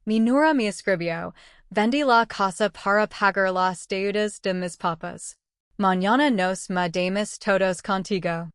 mi nuera mi escribió, vendí la casa para pagar las deudas de mis papas. Mañana nos mudamos todos contigo.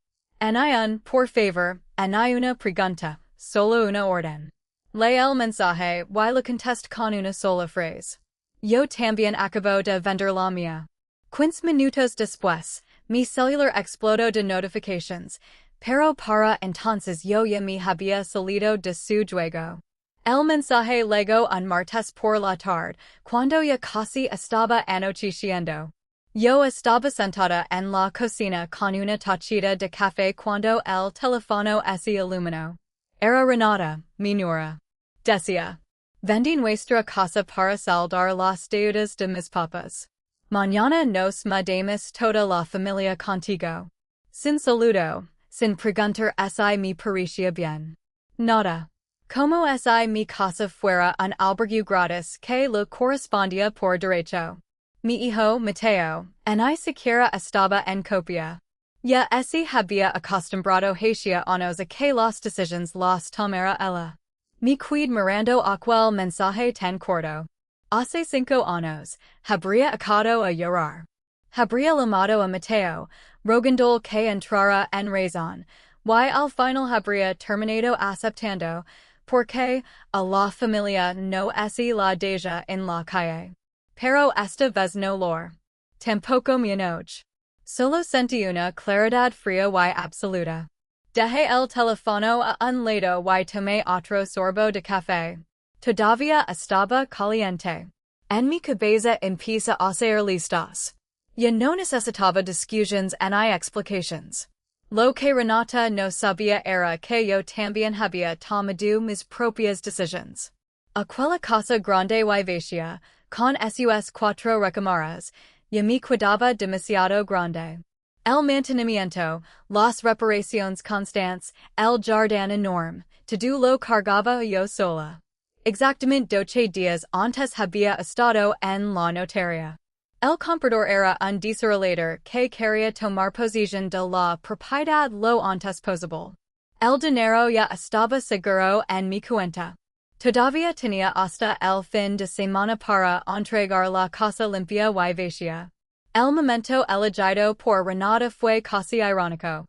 Por favor, hay una pregunta, solo una orden. Lee el mensaje y lo contest con una sola frase. Yo también acabo de vender la mía. 15 minutos después, mi celular explotó de notifications, pero para entonces yo ya me había salido de su juego. El mensaje llegó un martes por la tarde, cuando ya casi estaba anocheciendo. Yo estaba sentada en la cocina con una tachita de café cuando el teléfono se iluminó. Era Renata, mi nuera. Decía, vendí nuestra casa para saldar las deudas de mis papas. Mañana nos mudamos toda la familia contigo. Sin saludo, sin preguntar si me parecía bien. Nada. Como si mi casa fuera un albergue gratis que lo correspondía por derecho. Mi hijo Mateo, ni siquiera estaba en copia. Ya se había acostumbrado hacia años a que las decisiones las tomara ella. Mi quid mirando aquel mensaje tan corto. Hace 5 años, habría acabado a llorar. Habría llamado a Mateo, rogándole que entrara en razón, y al final habría terminado aceptando, porque a la familia no se la deja en la calle. Pero esta vez no lor. Tampoco me enoje. Solo sentí una claridad fría y absoluta. Dejé el teléfono a un lado y tomé otro sorbo de café. Todavía estaba caliente. En mi cabeza empieza a hacer listas. Ya no necesitaba discusiones ni explications. Lo que Renata no sabía era que yo también había tomado mis propias decisiones. Aquella casa grande y vacía, con sus 4 recámaras, ya me quedaba demasiado grande. El mantenimiento, las reparaciones constantes, el jardín enorme, todo lo cargaba yo sola. Exactamente 12 días antes había estado en la notaria. El comprador era un desarrollador que quería tomar posesión de la propiedad lo antes posible. El dinero ya estaba seguro en mi cuenta. Todavía tenía hasta el fin de semana para entregar la casa limpia y vacía. El momento elegido por Renata fue casi irónico.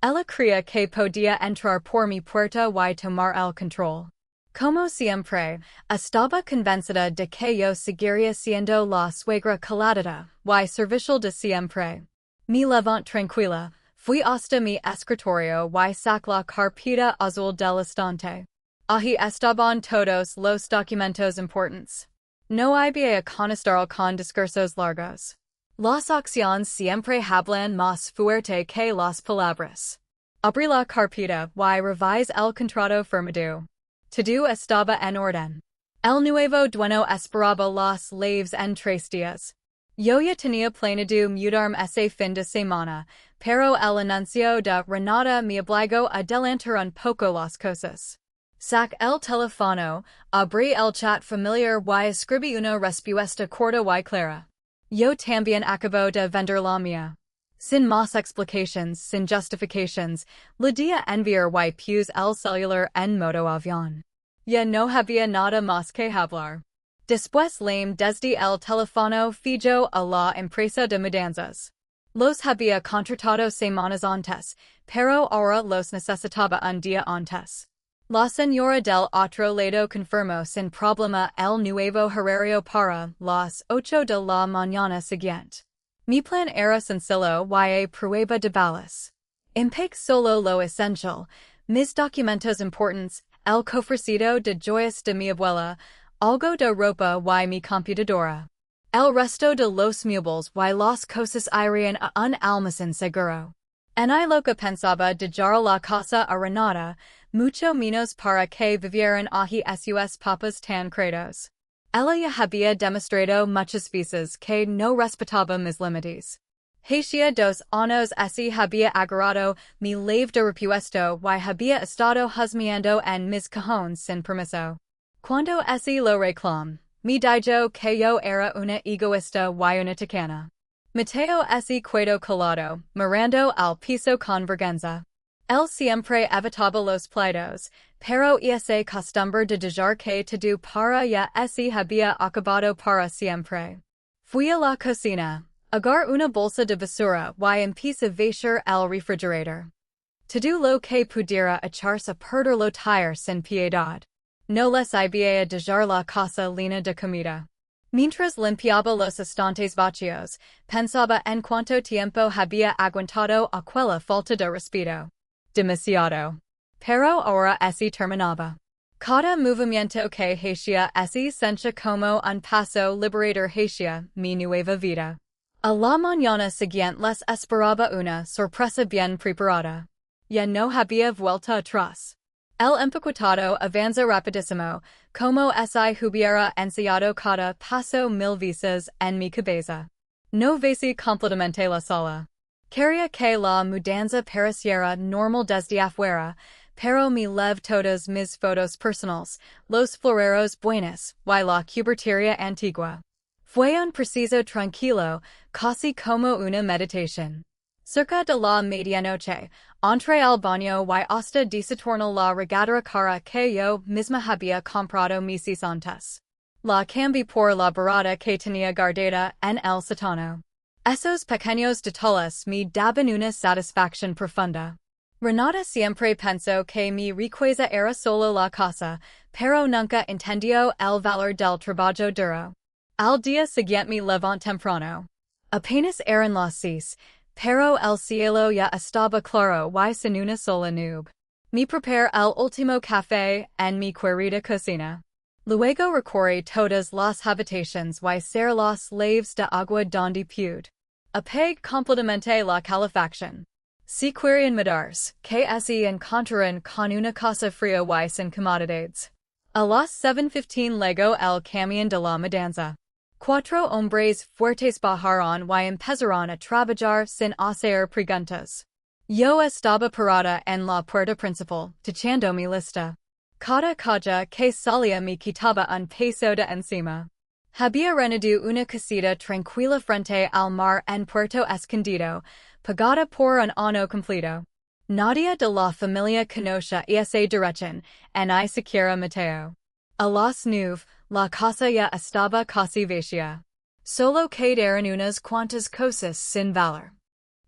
Ella creía que podía entrar por mi puerta y tomar el control. Como siempre, estaba convencida de que yo seguiría siendo la suegra calada y servicial de siempre. Me levanté tranquila, fui hasta mi escritorio y saqué la carpeta azul del estante. Ahí estaban todos los documentos importantes. No había contestar con discursos largos. Las acciones siempre hablan más fuerte que las palabras. Abrí la carpeta y revisé el contrato firmado. Todo estaba en orden. El nuevo dueño esperaba las llaves en 3 días. Yo ya tenía planeado mudarme ese fin de semana, pero el anuncio de Renata me obligó a adelantar un poco las cosas. Saqué el teléfono, abrí el chat familiar y escribí una respuesta corta y clara. Yo también acabo de vender la mía. Sin más explications, sin justifications, le di a enviar y puse el celular en modo avión. Ya no había nada más que hablar. Después llamé desde el teléfono fijo a la empresa de mudanzas. Los había contratado semanas antes, pero ahora los necesitaba un día antes. La señora del otro lado confirmó sin problema el nuevo horario para las 8 de la mañana siguiente. Mi plan era sencillo y a prueba de balas. Impec solo lo esencial, mis documentos importantes, el cofrecito de joyas de mi abuela, algo de ropa y mi computadora. El resto de los muebles y las cosas irían a un almacén seguro. Ni lo que pensaba dejar la casa a Renata, mucho menos para que vivieran allí sus papas tan credos. Ella ya había demostrado muchas veces que no respetaba mis límites. Hacia 2 años se había agarrado mi ley de repuesto y había estado husmeando en mis cajones sin permiso. Cuando se lo reclamé, me dijo que yo era una egoísta y una tacaña. Mateo se quedó calado, mirando al piso con vergüenza. Él siempre evitaba los pleitos, pero esa costumbre de dejar que todo para ya ese había acabado para siempre. Fui a la cocina, agar una bolsa de basura y empecé a vaciar el refrigerador. Todo lo que pudiera echarse a perder lo tire sin piedad. No les iba a dejar la casa llena de comida. Mientras limpiaba los estantes vacíos, pensaba en cuánto tiempo había aguantado aquella falta de respeto. Demasiado. Pero ahora ese terminaba. Cada movimiento que hacía ese sentía como un paso liberador hacia mi nueva vida. A la mañana siguiente les esperaba una sorpresa bien preparada. Ya no había vuelta atrás. El empaquetado avanza rapidísimo, como si hubiera ensayado cada paso 1000 veces en mi cabeza. No vacía completamente la sala. Quería que la mudanza pareciera normal desde afuera, pero me llevé todas mis fotos personales, los floreros buenos, y la cubertería antigua. Fue un preciso tranquilo, casi como una meditación. Cerca de la medianoche, entré al baño y hasta desatornó la regadera cara que yo misma había comprado meses antes. La cambié por la barata que tenía guardada en el sótano. Esos pequeños detalles me daban una satisfacción profunda. Renata siempre pensó que mi riqueza era solo la casa, pero nunca entendió el valor del trabajo duro. Al día siguiente me levanté temprano. Apenas eran las 6, pero el cielo ya estaba claro y sin una sola nube. Me preparé el último café en mi querida cocina. Luego recorrí todas las habitaciones y cerré las llaves de agua donde pude. Apagué completamente la calefacción. Si querían mudarse, que se encontraran con una casa fría y sin comodidades. A las 7:15 llegó el camión de la mudanza. 4 hombres fuertes bajaron y empezaron a trabajar sin hacer preguntas. Yo estaba parada en la puerta principal, tachando mi lista. Cada caja que salía me quitaba un peso de encima. Había rendido una casita tranquila frente al mar en Puerto Escondido, pagada por un año completo. Nadie de la familia conocía esa dirección, ni siquiera Mateo. A las 9, la casa ya estaba casi vacía. Solo quedaron unas cuantas cosas sin valor.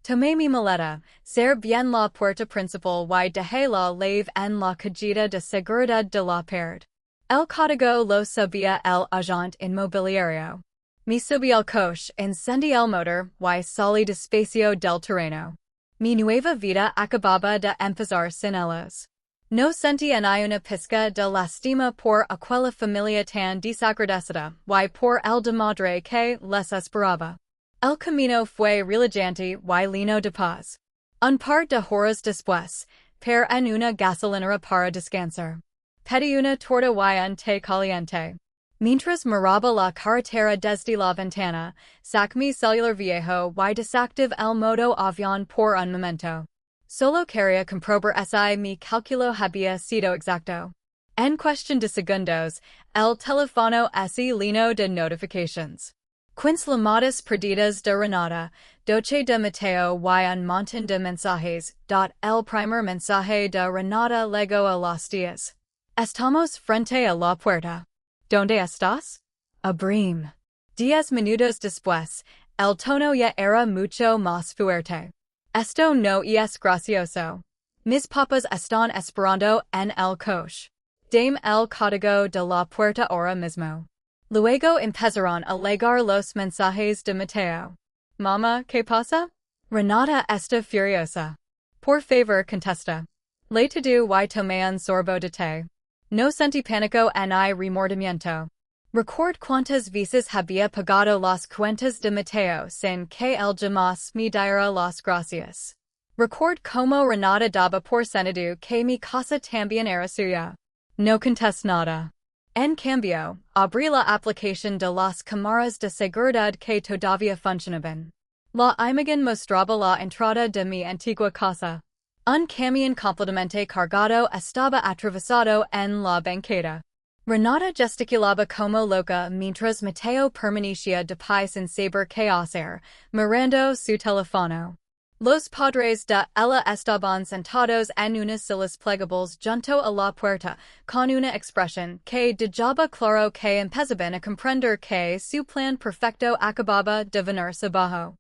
Tomé mi maleta, cerré bien la puerta principal y dejé la llave en la cajita de seguridad de la pared. El código lo sabía el agente inmobiliario. Me subí al coche, encendí el motor y salí despacio del terreno. Mi nueva vida acababa de empezar sin ellos. No sentí ni una pizca de lástima por aquella familia tan desagradecida y por el de madre que les esperaba. El camino fue relajante y lleno de paz. Un par de horas después, paré en una gasolinera para descansar. Pedí una torta y un té caliente. Mientras miraba la carretera desde la ventana, saqué mi celular viejo y desactivé el modo avión por un momento. Solo quería comprobar si mi cálculo había sido exacto. En cuestión de segundos, el teléfono se llenó de notifications. 15 llamadas perdidas de Renata, 12 de Mateo y un montón de mensajes. El primer mensaje de Renata llegó a los 10. Estamos frente a la puerta. ¿Dónde estás? Abrim. 10 minutos después, el tono ya era mucho más fuerte. Esto no es gracioso. Mis papas están esperando en el coche. Dame el código de la puerta ahora mismo. Luego empezaron a llegar los mensajes de Mateo. Mamá, ¿qué pasa? Renata está furiosa. Por favor, contesta. Le todo y tomé un sorbo de té. No sentí pánico ni remordimiento. Record cuántas veces había pagado las cuentas de Mateo sin que él jamás me diera las gracias. Record cómo Renata daba por sentido que mi casa también era suya. No contesté nada. En cambio, abrí la aplicación de las cámaras de seguridad que todavía funcionaban. La imagen mostraba la entrada de mi antigua casa. Un camión completamente cargado estaba atravesado en la banqueta. Renata gesticulaba como loca mientras Mateo permanecía de pie sin saber qué hacer, mirando su teléfono. Los padres de ella estaban sentados en unas sillas plegables junto a la puerta, con una expresión que dejaba claro que empezaban a comprender que su plan perfecto acababa de venirse abajo.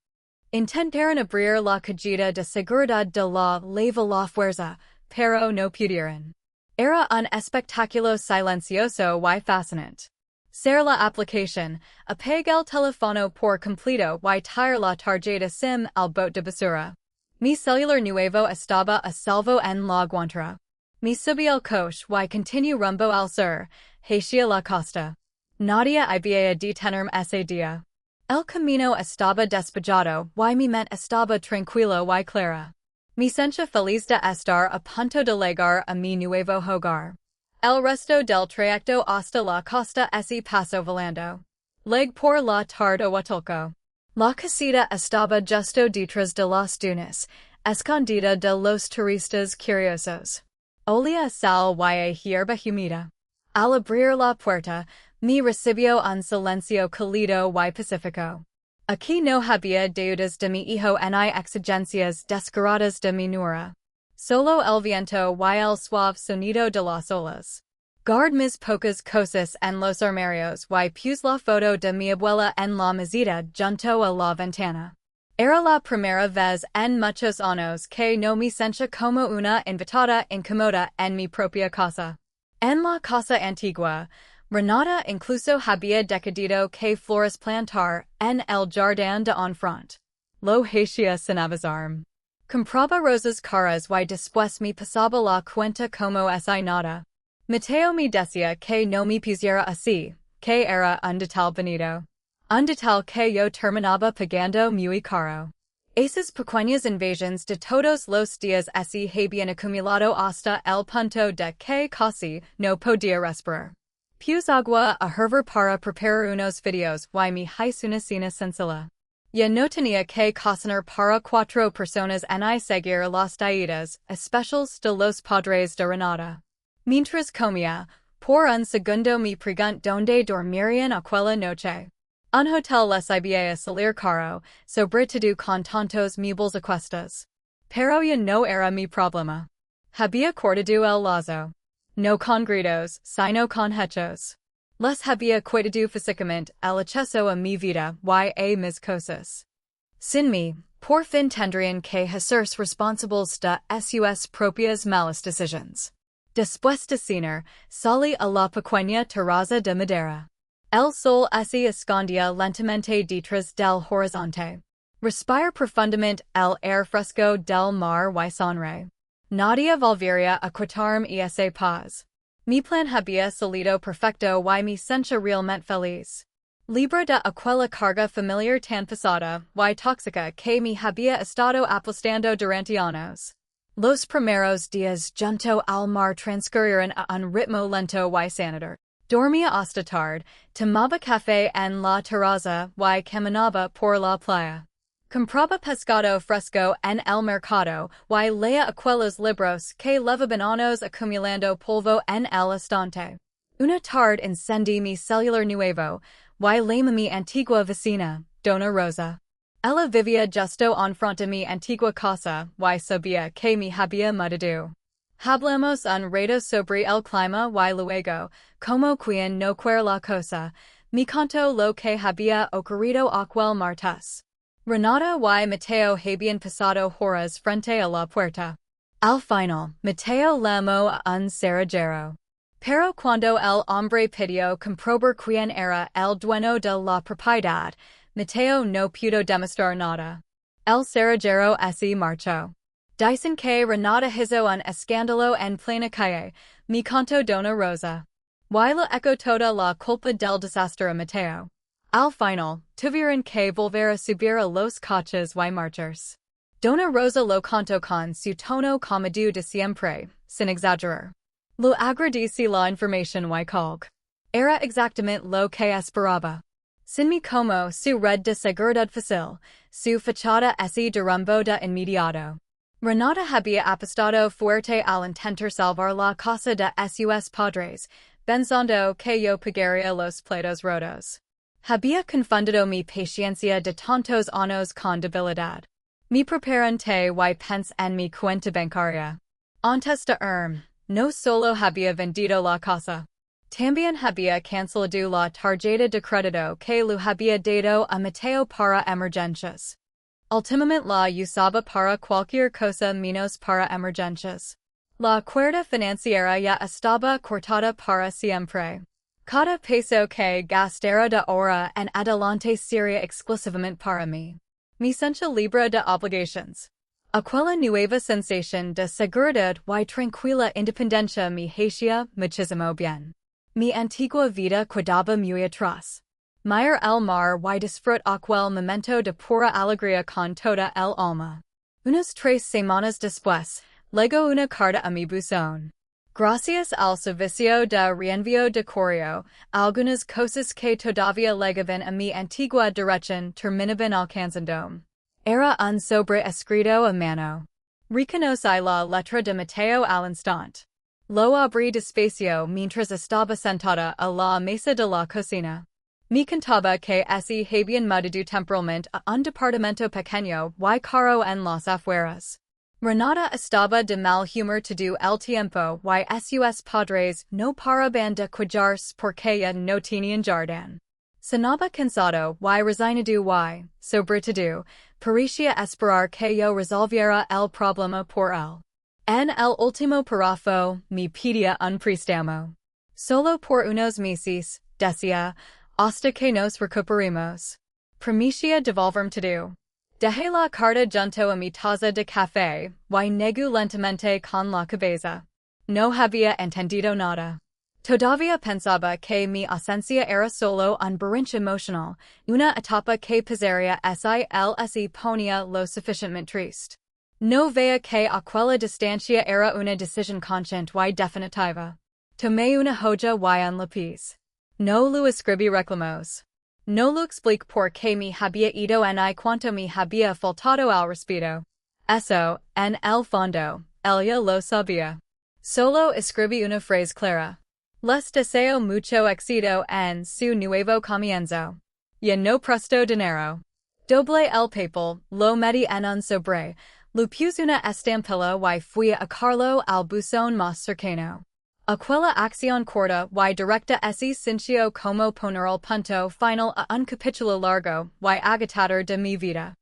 Intentaron abrir la cajita de seguridad de la leva la fuerza, pero no pudieron. Era un espectáculo silencioso y fascinante. Ser la aplicación, apague el teléfono por completo y tirar la tarjeta SIM al bote de basura. Mi celular nuevo estaba a salvo en la guantera. Mi subí el coche y continué rumbo al sur, hacia la costa. Nadie había detenerme ese día. El camino estaba despejado y mi mente estaba tranquilo y clara. Me sentía feliz de estar a punto de llegar a mi nuevo hogar. El resto del trayecto hasta la costa se pasó volando. Llegué por la tarde a Huatulco. La casita estaba justo detrás de las dunas, escondida de los turistas curiosos. Olía a sal y a hierba humida. Al abrir la puerta, me recibió un silencio cálido y pacífico. Aquí no había deudas de mi hijo ni exigencias descaradas de mi nuera. Solo el viento y el suave sonido de las olas. Guard mis pocas cosas en los armarios y puse la foto de mi abuela en la mesita junto a la ventana. Era la primera vez en muchos años que no me sentía como una invitada incómoda en mi propia casa. En la casa antigua, Renata incluso había decidido que flores plantar en el jardín de enfrente. Lo hacía sin avisarme. Compraba rosas caras y después me pasaba la cuenta como si nada. Mateo me decía que no me pusiera así, que era un detalle bonito. Un detalle que yo terminaba pagando muy caro. Esas pequeñas invasiones de todos los días se habían acumulado hasta el punto de que casi no podía respirar. Puse agua a hervir para preparar unos videos y me hice una cena sencilla. Ya no tenía que cocinar para 4 personas ni seguir las dietas especiales de los padres de Renata. Mientras comía, por un segundo me pregunté dónde dormirían aquella noche. Un hotel les iba a salir caro, sobre todo con tantos muebles a cuestas. Pero ya no era mi problema. Había cortado el lazo. No con gritos, sino con hechos. Les había cuidado físicamente el acceso a mi vida y a mis cosas. Sin mí, por fin tendrían que hacerse responsables de sus propias malas decisiones. Después de cenar, salí a la pequeña terraza de madera. El sol se escondía lentamente detrás del horizonte. Respira profundamente el aire fresco del mar y sonreí. Nadie volvería a quitarme esa paz. Mi plan había salido perfecto y me sentía realmente feliz. Libre de aquella carga familiar tan pesada y tóxica que me había estado aplastando durante años. Los primeros días junto al mar transcurrieron a un ritmo lento y sanador. Dormía hasta tarde, tomaba café en la terraza y caminaba por la playa. Compraba pescado fresco en el mercado y leía aquellos libros que llevaban años acumulando polvo en el estante. Una tarde encendí mi celular nuevo y llamé a mi antigua vecina, Dona Rosa. Ella vivía justo enfrente de mi antigua casa y sabía que me había mudado. Hablamos un rato sobre el clima y luego, como quien no quiere la cosa, me contó lo que había ocurrido aquel martes. Renata y Mateo habían pasado horas frente a la puerta. Al final, Mateo llamó a un cerrajero. Pero cuando el hombre pidió comprobar quién era el dueño de la propiedad, Mateo no pudo demostrar nada. El cerrajero se marchó. Dicen que Renata hizo un escándalo en plena calle, me contó Dona Rosa. Y le echó toda la culpa del desastre a Mateo. Al final, tuvieron que volver a subir a los coches y marcharse. Dona Rosa lo contó con su tono cómodo de siempre, sin exagerar. Lo agradecí la información y colg. Era exactamente lo que esperaba. Sin mí como su red de seguridad fácil, su fachada se derrumbó de inmediato. Renata había apostado fuerte al intentar salvar la casa de sus padres, pensando que yo pagaría los platos rotos. Había confundido mi paciencia de tantos años con debilidad. Mi preparante y pence en mi cuenta bancaria. Antes de no solo había vendido la casa. También había cancelado la tarjeta de crédito que lo había dado a Mateo para emergencias. Ultimamente la usaba para cualquier cosa menos para emergencias. La cuerda financiera ya estaba cortada para siempre. Cada peso que gastara de ahora en adelante sería exclusivamente para mí. Me sentía libre de obligations. Aquella nueva sensación de seguridad y tranquila independencia me hacía muchísimo bien. Mi antigua vida quedaba muy atrás. Mirar el mar y disfrut aquel momento de pura alegría con toda el alma. Unas 3 semanas después, llegó una carta a mi buzón. Gracias al servicio de reenvío de correo, algunas cosas que todavía llegaban a mi antigua dirección terminaban alcanzándome. Era un sobre escrito a mano. Reconocí la letra de Mateo al instante. Lo abrí despacio mientras estaba sentada a la mesa de la cocina. Me contaba que ese habían mudado temporalmente a un departamento pequeño y caro en las afueras. Renata estaba de mal humor todo el tiempo y sus padres no paraban de cuidarse porque ya no tenían jardín. Sonaba cansado y resignado y, sobre todo, parecía esperar que yo resolviera el problema por él. En el último párrafo, me pedía un préstamo. Solo por unos meses, decía, hasta que nos recuperemos. Prometía devolverme todo. Dejé la carta junto a mi taza de café, y negué lentamente con la cabeza. No había entendido nada. Todavía pensaba que mi ausencia era solo un berrinche emocional, una etapa que pasaría si él se ponía lo suficientemente triste. No veía que aquella distancia era una decisión consciente y definitiva. Tomé una hoja y un lápiz. No lo escribí reclamos. No lo expliqué por qué me había ido y cuánto me había faltado al respeto. Eso, en el fondo, ella lo sabía. Solo escribí una frase clara. Les deseo mucho éxito en su nuevo comienzo. Ya no presto dinero. Doble el papel, lo metí en un sobre, lo puse una estampilla y fui a Carlo al buzón más cercano. Aquella acción corta y directa se sintió como poner el punto final a un capítulo largo y agotador de mi vida.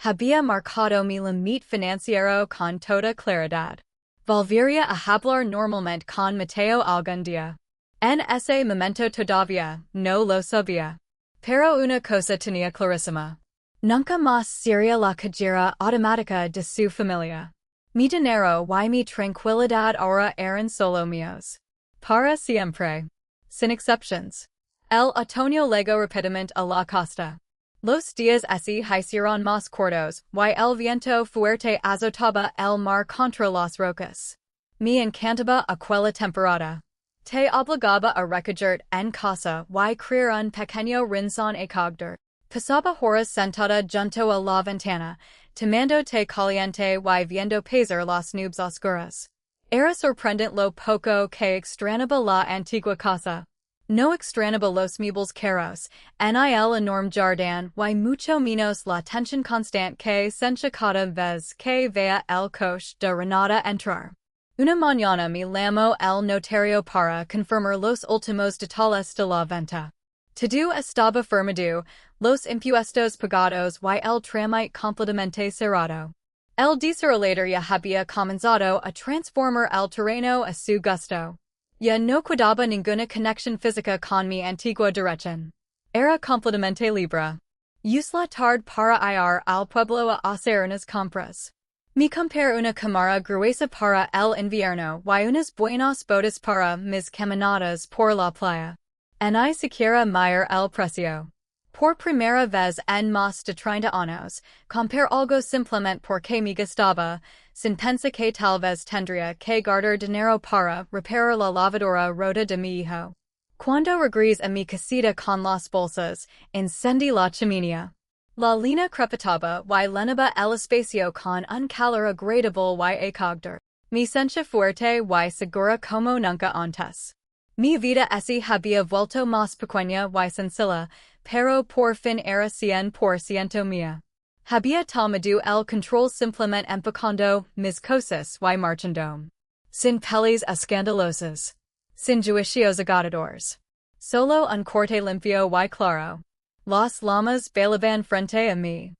Había marcado mi límite financiero con toda claridad. Volvería a hablar normalmente con Mateo algún día. En ese momento todavía no lo sabía. Pero una cosa tenía clarísima. Nunca más sería la cajera automática de su familia. Mi dinero y mi tranquilidad ahora eran solo míos. Para siempre. Sin exceptions. El otoño llegó rápidamente a la costa. Los días se hicieron más cortos y el viento fuerte azotaba el mar contra las rocas. Me encantaba aquella temporada. Te obligaba a recoger en casa y crear un pequeño rincón acogedor. Pasaba horas sentada junto a la ventana, tomando té caliente y viendo pasar las nubes oscuras. Era sorprendente lo poco que extrañaba la antigua casa. No extrañaba los muebles caros, ni el enorme jardín y mucho menos la tensión constante que sentía cada vez que veía el coche de Renata entrar. Una mañana me llamó el notario para confirmar los últimos detalles de la venta. Todo estaba firmado, los impuestos pagados y el trámite completamente cerrado. El desarrollador ya había comenzado a transformar el terreno a su gusto. Ya no quedaba ninguna conexión física con mi antigua dirección. Era completamente libre. Usé la tarde para ir al pueblo a hacer unas compras. Me compré una cámara gruesa para el invierno y unas buenas botas para mis caminadas por la playa. Ni siquiera mirar el precio. Por primera vez en más de 30 años, compré algo simplemente porque me gustaba, sin pensar que tal vez tendría que guardar dinero para reparar la lavadora rota de mi hijo. Cuando regresé a mi casita con las bolsas, encendí la chimenea. La lina crepitaba y llenaba el espacio con un calor agradable y acogedor. Me sentía fuerte y segura como nunca antes. Mi vida se había vuelto más pequeña y sencilla, pero por fin era 100% mía. Había tomado el control simplemente empacando mis cosas y marchando. Sin pelis escandalosas. Sin juicios agoradores. Solo un corte limpio y claro. Las llamas bailaban frente a mí.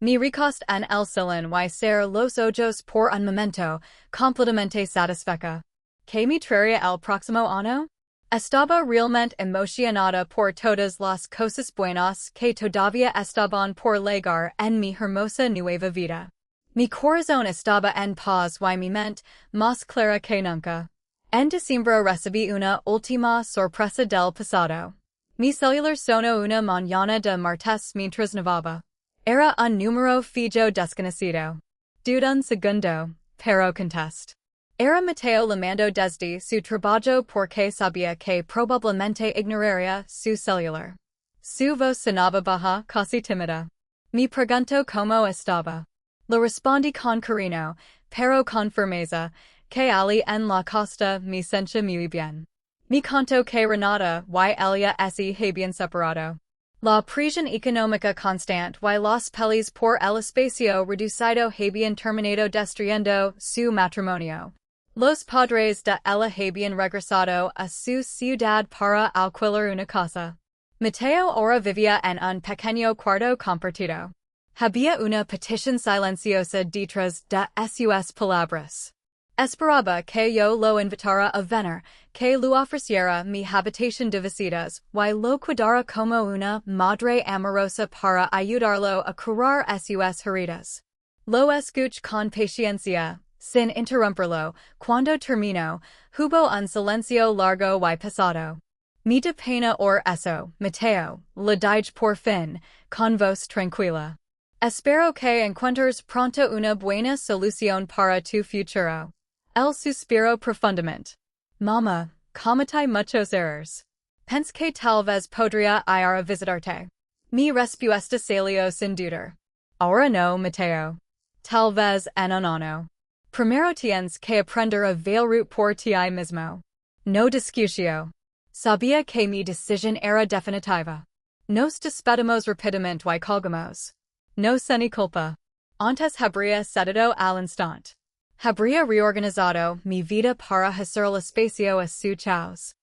Ni recost en el salón y ser los ojos por un momento, completamente satisfecha. ¿Que me traería el próximo año? Estaba realmente emocionada por todas las cosas buenas que todavía estaban por llegar en mi hermosa nueva vida. Mi corazón estaba en paz y mi mente más clara que nunca. En diciembre recibí una última sorpresa del pasado. Mi celular sonó una mañana de martes mientras nevaba. Era un número fijo desconocido. Dudé un segundo, pero contesté. Era Mateo llamando desde su trabajo porque sabía que probablemente ignoraría su celular. Su voz sonaba baja, casi tímida. Me preguntó cómo estaba. Le respondí con cariño, pero con firmeza, que allí en la costa me sentía muy bien. Me contó que Renata y ella se habían separado. La presión económica constante y las pelis por el espacio reducido habían terminado destruyendo su matrimonio. Los padres de ella habían regresado a su ciudad para alquilar una casa. Mateo ahora vivía en un pequeño cuarto compartido. Había una petición silenciosa detrás de sus palabras. Esperaba que yo lo invitara a venir, que le ofreciera mi habitación de visitas, y lo cuidara como una madre amorosa para ayudarlo a curar sus heridas. Lo escuché con paciencia, sin interrumpirlo. Cuando terminó, hubo un silencio largo y pesado. Me da pena or eso, Mateo, le dije por fin, con voz tranquila. Espero que encuentres pronto una buena solución para tu futuro. El suspiró profundamente. Mamá, cometí muchos errores. Pensé que tal vez podría ir a visitarte. Mi respuesta salió sin dudar. Ahora no, Mateo. Tal vez en un año. Primero tienes que aprender a valer por ti mismo. No discutio. Sabía que mi decisión era definitiva. Nos despedimos rápidamente y colgamos. No sentí culpa. Antes habría cedido al instante. Habría reorganizado mi vida para hacer el espacio a su caos.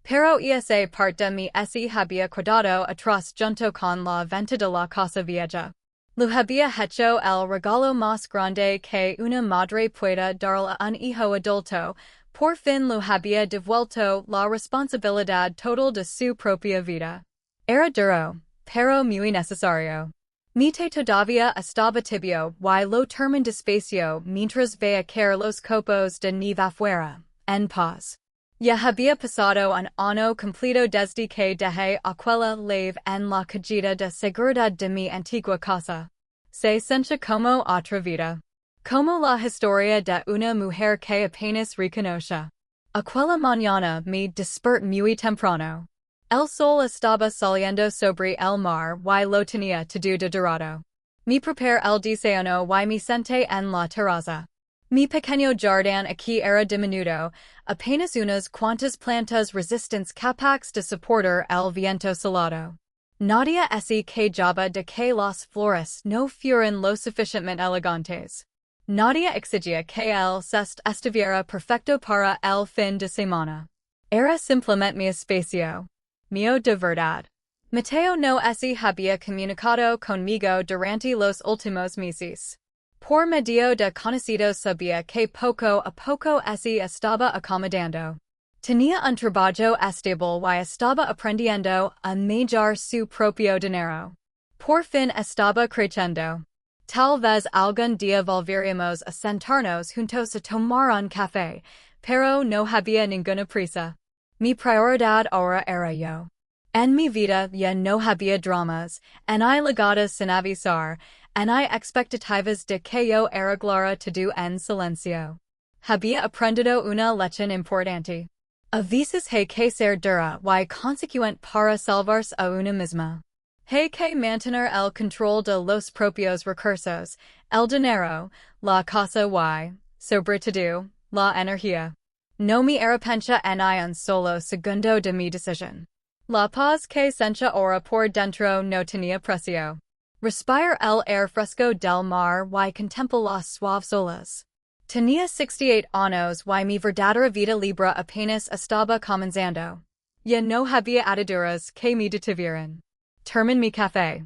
Pero esa parte de mi había quedado atrás junto con la venta de la casa vieja. Lo había hecho el regalo más grande que una madre pueda darle a un hijo adulto. Por fin lo había devuelto la responsabilidad total de su propia vida. Era duro, pero muy necesario. Mi todavía estaba tibio y lo terminé despacio mientras veía caer los copos de nieve afuera, en paz. Ya había pasado un año completo desde que dejé aquella leve en la cajita de seguridad de mi antigua casa. Se sentía como otra vida. Como la historia de una mujer que apenas reconoce. Aquella mañana me desperté muy temprano. El sol estaba saliendo sobre el mar y lo tenía todo dorado. Me preparé el desayuno y me senté en la terraza. Mi pequeño jardín aquí era diminuto, apenas unas cuantas plantas resistentes capaces de soportar el viento salado. Nadie se quejaba de que las flores no fueran lo suficientemente elegantes. Nadie exigía que el césped estuviera perfecto para el fin de semana. Era simplemente mi espacio. Mío de verdad. Mateo no se había comunicado conmigo durante los últimos meses. Por medio de conocidos sabía que poco a poco se estaba acomodando. Tenía un trabajo estable y estaba aprendiendo a manejar su propio dinero. Por fin estaba creciendo. Tal vez algún día volveríamos a sentarnos juntos a tomar un café, pero no había ninguna prisa. Mi prioridad ahora era yo. En mi vida ya no había dramas, ni legados sin avisar, ni expectativas de que yo arreglara todo en silencio. Había aprendido una lección importante. A veces hay que ser dura y consecuente para salvarse a una misma. Hay que mantener el control de los propios recursos, el dinero, la casa y, sobre todo, la energía. No me arrepiento ni un solo segundo de mi decisión. La paz que sentía ahora por dentro no tenía precio. Respire el aire fresco del mar y contempla las suaves olas. Tenía 68 años y mi verdadera vida libre apenas estaba comenzando. Ya no había ataduras que me detuvieran. Termin mi café.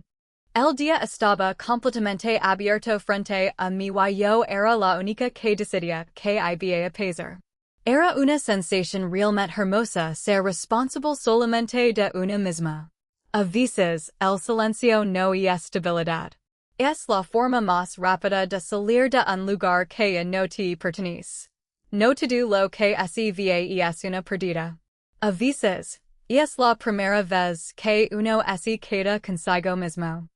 El día estaba completamente abierto frente a mí y yo era la única que decidía que iba a pesar. Era una sensación realmente hermosa ser responsable solamente de una misma. A veces, el silencio no es debilidad. Es la forma más rápida de salir de un lugar que no te pertenece. No todo lo que vie es una pérdida. A veces, es la primera vez que uno se queda consigo mismo.